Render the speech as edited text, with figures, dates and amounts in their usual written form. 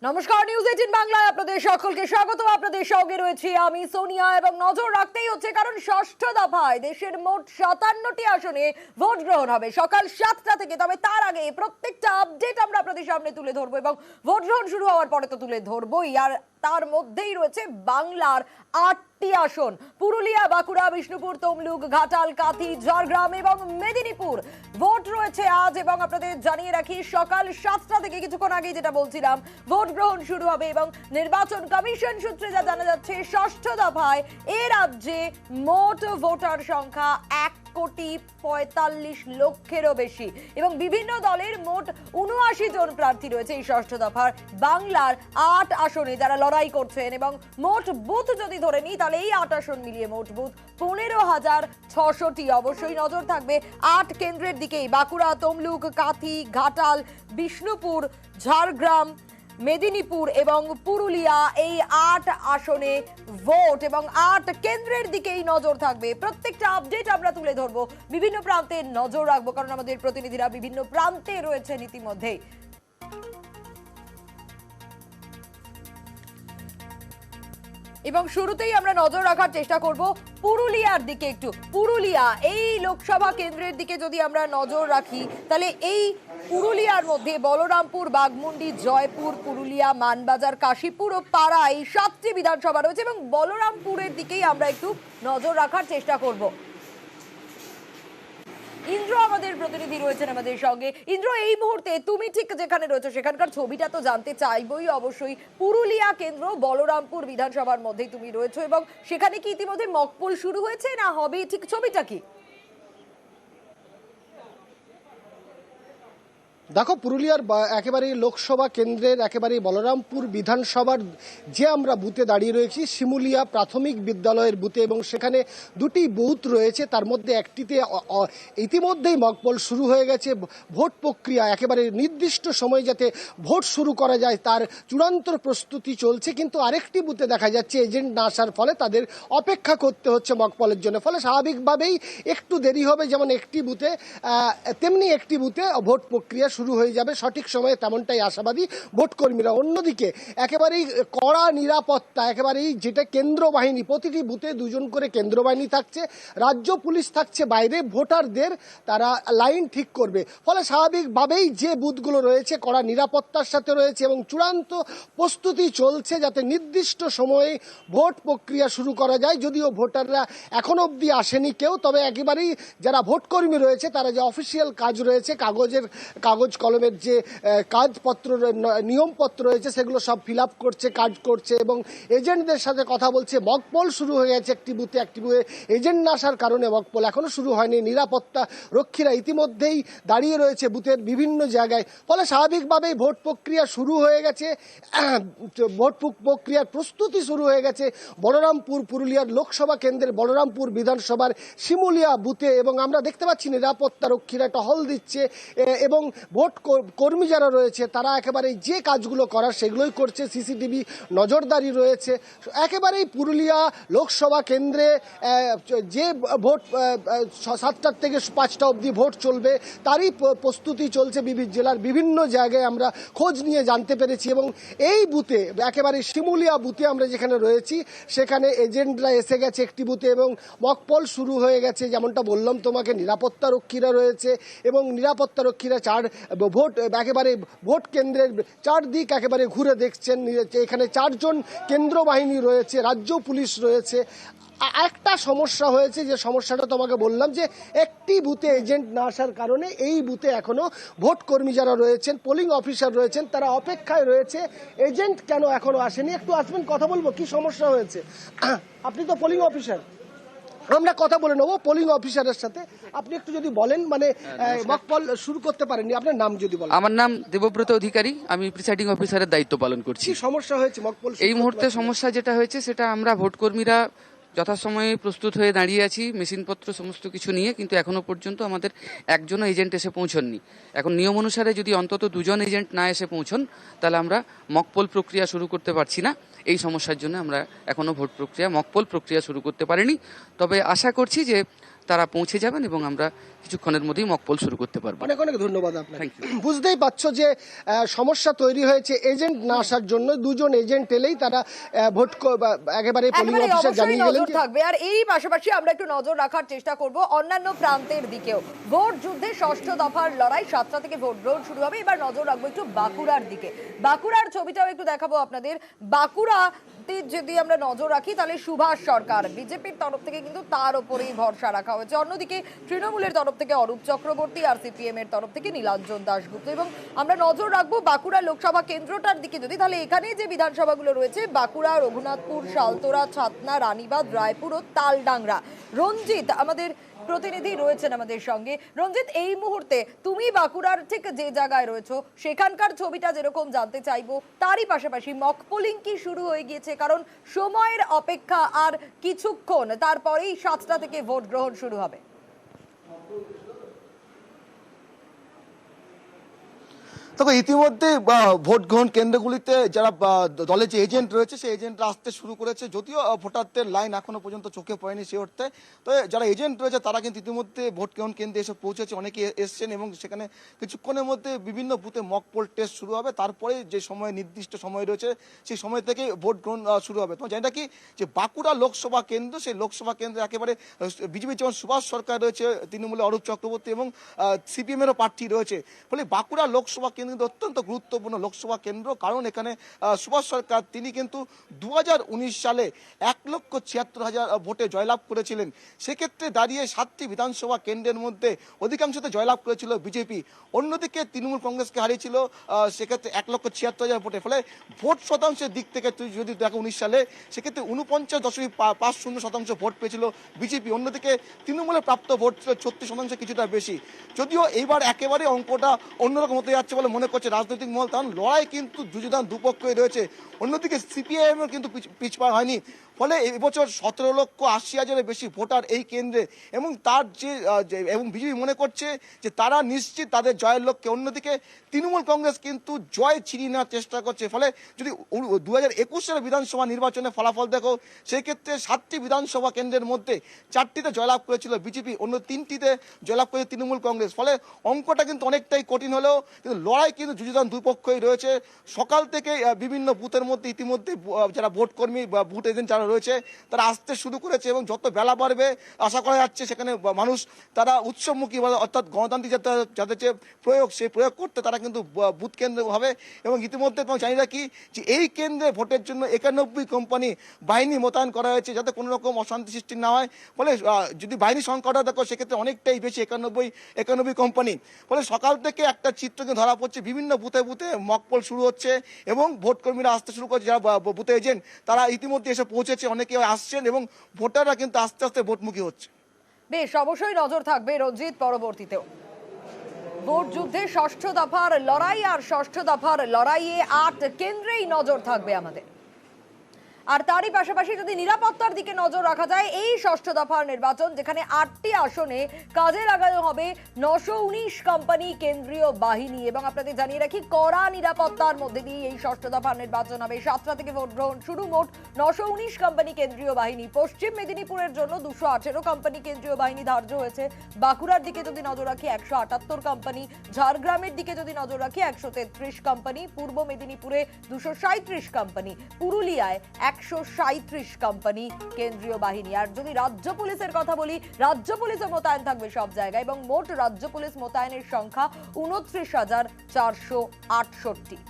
নমস্কার, নিউজ 18 বাংলায় আপনাদের সকলকে স্বাগত। আপনাদের সঙ্গে রয়েছি আমি সোনিয়া এবং নজর রাখতেই হচ্ছে কারণ ষষ্ঠ দফায় দেশের মোট 57টি আসনে ভোট গ্রহণ হবে সকাল 7টা থেকে। তবে তার আগে প্রত্যেকটা আপডেট আমরা আপনাদের সামনে তুলে ধরবো এবং ভোট গ্রহণ শুরু হওয়ার পরে তো তুলে ধরবোই। আর তার মধ্যেই রয়েছে বাংলার 8টি আসন, পুরুলিয়া, বাঁকুড়া, বিষ্ণুপুর, তমলুক, ঘাটাল, কাঁথি, ঝাড়গ্রাম এবং মেদিনীপুর। ভোট রয়েছে আজ এবং আপনাদের জানিয়ে রাখি সকাল 7টা থেকে, কিছুক্ষণ আগেই যেটা বলছিলাম, ভোট গ্রহণ শুরু হবে এবং নির্বাচন কমিশন সূত্রে যা জানা যাচ্ছে ষষ্ঠ দফায় এ রাজ্যে মোট ভোটার সংখ্যা 1,45,00,000-এরও বেশি এবং বিভিন্ন দলের মোট 79 জন প্রার্থী রয়েছে এই ষষ্ঠ দফার বাংলার 8 আসনে যারা লড়াই করছেন। এবং মোট বুথ যদি ধরে নিই তাহলে এই 8 আসন মিলিয়ে মোট বুথ 15,600টি। অবশ্যই নজর থাকবে 8 কেন্দ্রের দিকেই, বাঁকুড়া, তমলুক, কাঁথি, ঘাটাল, বিষ্ণুপুর, ঝাড়গ্রাম, মেদিনীপুর এবং পুরুলিয়া, এই 8 আসনে ভোট এবং 8 কেন্দ্রের দিকেই নজর থাকবে। প্রত্যেকটা আপডেট আমরা তুলে ধরবো, বিভিন্ন প্রান্তে নজর রাখবো কারণ আমাদের প্রতিনিধিরা বিভিন্ন প্রান্তে রয়েছেন ইতিমধ্যেই। এবং শুরুতেই আমরা নজর রাখার চেষ্টা করব পুরুলিয়ার দিকে। একটু পুরুলিয়া এই লোকসভা কেন্দ্রের দিকে যদি আমরা নজর রাখি তাহলে এই পুরুলিয়ার মধ্যে বলরামপুর, বাঘমুন্ডি, জয়পুর, পুরুলিয়া, মানবাজার, কাশীপুর ও পাড়া, এই 7টি বিধানসভা রয়েছে এবং বলরামপুরের দিকেই আমরা একটু নজর রাখার চেষ্টা করব। ইন্দ্র আমাদের প্রতিনিধি রয়েছেন আমাদের সঙ্গে। ইন্দ্র, এই মুহূর্তে তুমি ঠিক যেখানে রয়েছে সেখানকার ছবিটা তো জানতে চাইবই অবশ্যই। পুরুলিয়া কেন্দ্র বলরামপুর বিধানসভার মধ্যেই তুমি রয়েছো এবং সেখানে কি ইতিমধ্যে মকপোল শুরু হয়েছে না হবে, ঠিক ছবিটা কি? দেখো, পুরুলিয়ার একেবারে লোকসভা কেন্দ্রের একেবারে বলরামপুর বিধানসভার যে আমরা বুথে দাঁড়িয়ে রয়েছি, শিমুলিয়া প্রাথমিক বিদ্যালয়ের বুথে, এবং সেখানে দুটি বুথ রয়েছে। তার মধ্যে একটিতে ইতিমধ্যেই মকপোল শুরু হয়ে গেছে। ভোট প্রক্রিয়া একেবারে নির্দিষ্ট সময়ে যাতে ভোট শুরু করা যায় তার চূড়ান্ত প্রস্তুতি চলছে, কিন্তু আরেকটি বুথে দেখা যাচ্ছে এজেন্ট না আসার ফলে তাদের অপেক্ষা করতে হচ্ছে মকপলের জন্য। ফলে স্বাভাবিকভাবেই একটু দেরি হবে, যেমন একটি বুথে তেমনি একটি বুথে ভোট প্রক্রিয়া শুরু হয়ে যাবে সঠিক সময়ে, তেমনটাই আশাবাদী ভোটকর্মীরা। অন্যদিকে একেবারেই কড়া নিরাপত্তা, একেবারেই যেটা কেন্দ্র বাহিনী, প্রতিটি বুথে 2 জন করে কেন্দ্র বাহিনী থাকছে, রাজ্য পুলিশ থাকছে বাইরে, ভোটারদের তারা লাইন ঠিক করবে। ফলে স্বাভাবিকভাবেই যে বুথগুলো রয়েছে কড়া নিরাপত্তার সাথে রয়েছে এবং চূড়ান্ত প্রস্তুতি চলছে যাতে নির্দিষ্ট সময়ে ভোট প্রক্রিয়া শুরু করা যায়। যদিও ভোটাররা এখনো অবধি আসেনি কেউ, তবে একেবারেই যারা ভোটকর্মী রয়েছে তারা যে অফিসিয়াল কাজ রয়েছে, কাগজ কলমের যে কাজপত্র নিয়মপত্র রয়েছে সেগুলো সব ফিল আপ করছে, কাজ করছে এবং এজেন্টদের সাথে কথা বলছে। মকপোল শুরু হয়ে গেছে একটি বুথে এজেন্ট না আসার কারণে মকপোল এখনো শুরু হয়নি। নিরাপত্তা রক্ষীরা ইতিমধ্যেই দাঁড়িয়ে রয়েছে বুথের বিভিন্ন জায়গায়। ফলে স্বাভাবিকভাবেই ভোট প্রক্রিয়া শুরু হয়ে গেছে, ভোট প্রক্রিয়ার প্রস্তুতি শুরু হয়ে গেছে বলরামপুর পুরুলিয়ার লোকসভা কেন্দ্রের বলরামপুর বিধানসভার শিমুলিয়া বুথে। এবং আমরা দেখতে পাচ্ছি নিরাপত্তা রক্ষীরা টহল দিচ্ছে এবং ভোট কর্মী যারা রয়েছে তারা একেবারে যে কাজগুলো করার সেগুলোই করছে। সিসিটিভি নজরদারি রয়েছে। একেবারেই পুরুলিয়া লোকসভা কেন্দ্রে যে ভোট 7টা থেকে 5টা অবধি ভোট চলবে তারই প্রস্তুতি চলছে। জেলার বিভিন্ন জায়গায় আমরা খোঁজ নিয়ে জানতে পেরেছি এবং এই বুথে একেবারে শিমুলিয়া বুথে আমরা যেখানে রয়েছি সেখানে এজেন্টরা এসে গেছে একটি বুথে এবং মকপোল শুরু হয়ে গেছে। যেমনটা বললাম তোমাকে, নিরাপত্তা রক্ষীরা রয়েছে এবং নিরাপত্তা রক্ষীরা একেবারে ভোট কেন্দ্রের চারদিক একেবারে ঘুরে দেখছেন। এখানে 4 জন কেন্দ্র বাহিনী রয়েছে, রাজ্য পুলিশ রয়েছে। একটা সমস্যা হয়েছে, যে সমস্যাটা তোমাকে বললাম, যে একটি বুথে এজেন্ট না আসার কারণে এই বুথে এখনো ভোট কর্মী যারা রয়েছেন, পোলিং অফিসার রয়েছেন, তারা অপেক্ষায় রয়েছে। এজেন্ট কেন এখনো আসেনি, একটু আসবেন, কথা বলবো কি সমস্যা হয়েছে। আপনি তো পোলিং অফিসার, আমরা কথা বলে নেবো পোলিং অফিসারের সাথে। আপনি একটু যদি বলেন, মানে মকপল শুরু করতে পারেননি, আপনার নাম যদি বলেন। আমার নাম দেবব্রত অধিকারী, আমি প্রিসাইডিং অফিসারের দায়িত্ব পালন করছি। কি সমস্যা হয়েছে মকপল এই মুহূর্তে সমস্যা যেটা হয়েছে সেটা আমরা ভোটকর্মীরা যথাসময়ে প্রস্তুত হয়ে দাঁড়িয়ে আছি মেশিনপত্র সমস্ত কিছু নিয়ে, কিন্তু এখনো পর্যন্ত আমাদের একজনও এজেন্ট এসে পৌঁছননি। এখন নিয়ম অনুসারে যদি অন্তত 2 জন এজেন্ট না এসে পৌঁছন তাহলে আমরা মকপোল প্রক্রিয়া শুরু করতে পারছি না। এই সমস্যার জন্য আমরা এখনো মকপোল প্রক্রিয়া শুরু করতে পারিনি। তবে আশা করছি যে তারা পৌঁছে যাবেন এবং আমরা কিছুক্ষণের মধ্যেই মকপোল শুরু করতে পারবো। অনেক অনেক ধন্যবাদ আপনাকে। Thank you. বুঝতেই পারছো যে সমস্যা তৈরি হয়েছে এজেন্ট না আসার জন্য। দুজন এজেন্ট এলেই তারা একেবারে পোলিং একেবারে অফিসে অবশ্যই জানিয়ে গেলেন নজর থাকবে। আর এই পাশাপাশি আমরা একটু নজর রাখার চেষ্টা করব অন্যান্য প্রান্তের দিকেও। ভোট যুদ্ধে ষষ্ঠ দফার লড়াই, 7টা থেকে ভোট গ্রহণ শুরু হবে। এবার নজর রাখবো একটু বাঁকুড়ার দিকে। বাঁকুড়ার ছবিটাও একটু দেখাবো আপনাদের। বাঁকুড়াতে যদি আমরা নজর রাখি তাহলে সুভাষ সরকার, বিজেপির তরফ থেকে কিন্তু তার উপরেই ভরসা রাখা হয়েছে। অন্যদিকে তৃণমূলের তরফ থেকে অরূপ চক্রবর্তী, আর সিপিএম এর তরফ থেকে নীলাঞ্জন দাশগুপ্ত। এবং আমরা নজর রাখবো বাঁকুড়া লোকসভা কেন্দ্রটার দিকে যদি, তাহলে এখানে যে বিধানসভাগুলো রয়েছে বাঁকুড়া, রঘুনাথপুর, শালতোরা, ছাতনা, রানীবাঁধ, রায়পুর ও তালডাংরা। রঞ্জিত আমাদের প্রতিনিধি রয়েছেন আমাদের সঙ্গে। রঞ্জিত, এই মুহূর্তে তুমি বাঁকুড়ার ঠিক যে জায়গায় রয়েছো সেখানকার ছবিটা যেরকম জানতে চাইবো, তারই পাশাপাশি মক পোলিং কি শুরু হয়ে গিয়েছে? কারণ সময়ের অপেক্ষা আর কিছুক্ষণ, তারপরেই 7টা থেকে ভোট গ্রহণ শুরু হবে। তবে ইতিমধ্যে ভোট গ্রহণ কেন্দ্রগুলিতে যারা দলের যে এজেন্ট রয়েছে সেই এজেন্টরা আসতে শুরু করেছে, যদিও ভোটারদের লাইন এখনো পর্যন্ত চোখে পড়েনি সে অর্থে। তো যারা এজেন্ট রয়েছে তারা কিন্তু ইতিমধ্যে ভোট গ্রহণ কেন্দ্রে এসে পৌঁছেছে, অনেকে এসছেন এবং সেখানে কিছুক্ষণের মধ্যে বিভিন্ন বুথে মক পোল টেস্ট শুরু হবে। তারপরে যে সময় নির্দিষ্ট সময় রয়েছে সেই সময় থেকে ভোট গ্রহণ শুরু হবে। তোমার জানি কি যে বাঁকুড়া লোকসভা কেন্দ্র, সেই লোকসভা কেন্দ্রে একেবারে বিজেপির যেমন সুভাষ সরকার রয়েছে, তৃণমূলে অরূপ চক্রবর্তী এবং সিপিএম এরও প্রার্থী রয়েছে। ফলে বাঁকুড়া লোকসভা কেন্দ্র কিন্তু অত্যন্ত গুরুত্বপূর্ণ লোকসভা কেন্দ্র, কারণ এখানে সুভাষ সরকার তিনি কিন্তু 2019 সালে 1,76,000 ভোটে জয়লাভ করেছিলেন। সেক্ষেত্রে দাঁড়িয়ে 7টি বিধানসভা কেন্দ্রের মধ্যে অধিকাংশতে জয়লাভ করেছিল বিজেপি। অন্যদিকে তৃণমূল কংগ্রেসকে হারিয়েছিল সেক্ষেত্রে 1,76,000 ভোটে। ফলে ভোট শতাংশের দিক থেকে যদি দেখো 19 সালে সেক্ষেত্রে 49.50% ভোট পেয়েছিল বিজেপি। অন্যদিকে তৃণমূলের প্রাপ্ত ভোট ছিল 36%, কিছুটা বেশি। যদিও এইবার একেবারে অঙ্কটা অন্যরকম হতে যাচ্ছে বলে মনে করছে রাজনৈতিক মহল, কারণ লড়াই কিন্তু যুযুধান দুপক্ষই রয়েছে। অন্যদিকে সিপিআইএম কিন্তু পিছপা হয়নি। ফলে এবছর 17,80,000-এর বেশি ভোটার এই কেন্দ্রে, এবং তার এবং বিজেপি মনে করছে যে তারা নিশ্চিত তাদের জয়ের লক্ষ্যে। অন্যদিকে তৃণমূল কংগ্রেস কিন্তু জয় ছিনিয়ে নেওয়ার চেষ্টা করছে। ফলে যদি 2021 সালের বিধানসভা নির্বাচনের ফলাফল দেখো, সেই ক্ষেত্রে 7টি বিধানসভা কেন্দ্রের মধ্যে 4টিতে জয়লাভ করেছিল বিজেপি, অন্য 3টিতে জয়লাভ করেছে তৃণমূল কংগ্রেস। ফলে অঙ্কটা কিন্তু অনেকটাই কঠিন হলেও কিন্তু লড়াই কিন্তু যুযুধান দুই পক্ষই রয়েছে। সকাল থেকে বিভিন্ন বুথের মধ্যে ইতিমধ্যে যারা ভোট কর্মী বা বুথ এজেন্ট যারা রয়েছে তারা আসতে শুরু করেছে, এবং যত বেলা বাড়বে আশা করা যাচ্ছে সেখানে মানুষ তারা উৎসবমুখী, অর্থাৎ গণতান্ত্রিক যাদের যে প্রয়োগ সেই প্রয়োগ করতে তারা কিন্তু বুথ কেন্দ্র হবে। এবং ইতিমধ্যে তোমার জানি রাখি যে এই কেন্দ্রে ভোটের জন্য 91 কোম্পানি বাহিনী মোতায়েন করা হয়েছে, যাতে কোনো রকম অশান্তি সৃষ্টি না হয়। ফলে যদি বাহিনী সংখ্যাটা দেখো সেক্ষেত্রে অনেকটাই বেশি, 91 কোম্পানি। ফলে সকাল থেকে একটা চিত্র কিন্তু ধরা পড়ছে, বিভিন্ন বুথে বুথে মকপোল শুরু হচ্ছে এবং ভোট কর্মীরা আসতে শুরু করছে। যারা বুথে এজেন্ট তারা ইতিমধ্যে এসে পৌঁছেছে, অনেকে আসছেন এবং ভোটাররা কিন্তু আস্তে আস্তে ভোটমুখী হচ্ছে। বেশ, অবশ্যই নজর থাকবে রঞ্জিত পরবর্তীতেও। ভোট যুদ্ধে 6ষ্ঠ দফার লড়াই, আর 6ষ্ঠ দফার লড়াইয়ে 8 কেন্দ্রেই নজর থাকবে আমাদের। আর তারই পাশাপাশি যদি নিরাপত্তার দিকে নজর রাখা যায়, এই 6ষ্ঠ দফার নির্বাচন যেখানে 8টি আসনে কাজে লাগানো হবে 919 কোম্পানি কেন্দ্রীয় বাহিনী। এবং আপনাদের জানিয়ে রাখি কড়া নিরাপত্তার মধ্যে দিয়ে এই 6ষ্ঠ দফার নির্বাচন হবে। 7টা থেকে ভোট গ্রহণ শুরু। মোট 919 কোম্পানি কেন্দ্রীয় বাহিনী। পশ্চিম মেদিনীপুরের জন্য 218 কোম্পানি কেন্দ্রীয় বাহিনী ধার্য হয়েছে। বাঁকুড়ার দিকে যদি নজর রাখি 178 কোম্পানি, ঝাড়গ্রামের দিকে যদি নজর রাখি 133 কোম্পানি, পূর্ব মেদিনীপুরে 237 কোম্পানি, পুরুলিয়ায় 137 কোম্পানি কেন্দ্রীয় বাহিনী। আর যদি রাজ্য পুলিশের কথা বলি, রাজ্য পুলিশও মোতায়েন থাকবে সব জায়গায়, এবং মোট রাজ্য পুলিশ মোতায়েনের সংখ্যা 29,468।